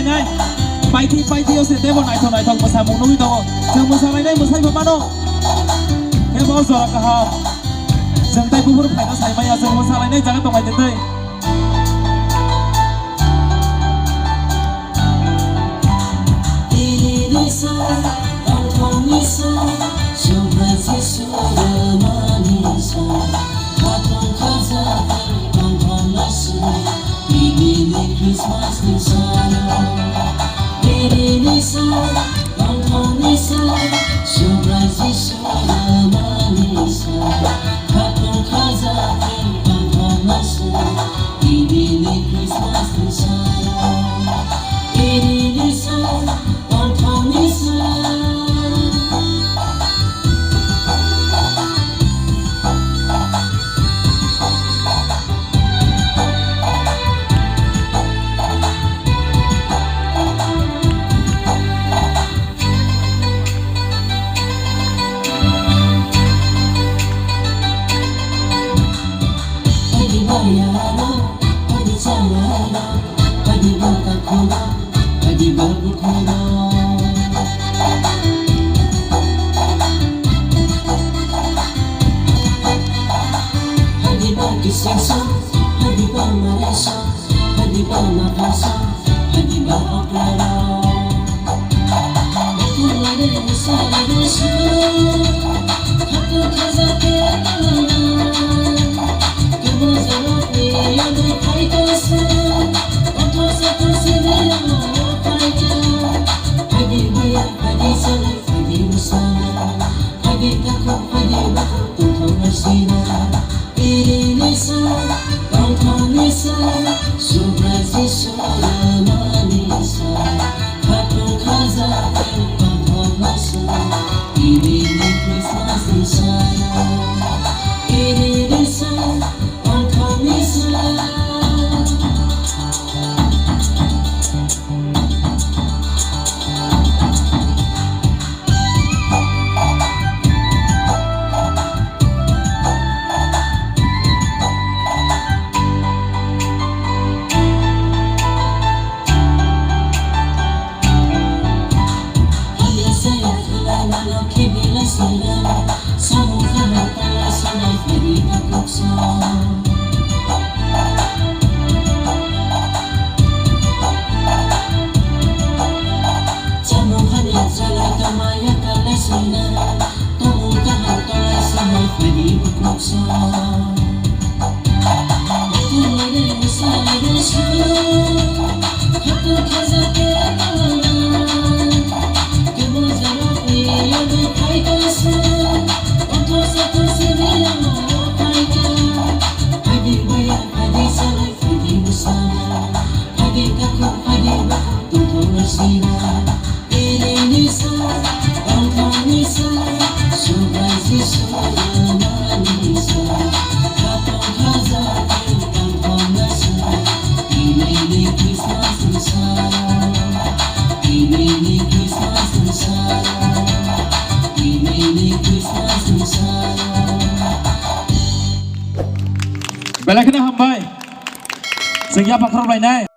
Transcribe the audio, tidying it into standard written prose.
सावरायलायनाय बायदि सेटे नायथाव मोसामुं नुयो दङ जों मोसालायनाय मोसायोबा दं हेबाव जरा गाहाम जों दायफोर फायना सायमाया जों मोसालायनाय जागोन दंगायदों दै Christmas Nisana, Diri Nisana, Lantau Nisana, Surprise Nisana, Manisa, Kapun Kaza, Lantau Nisana, Diri Christmas Nisana, Diri Nisana, Lantau Nisana. Pagi cahaya, pagi bertakuna, pagi berbukuna. Pagi berkisah, pagi bermeresa, pagi bernafasa, pagi beropera. Aku lagi desa, aku kazake kalana. Balik kena hambai, sehingga pakar lainnya.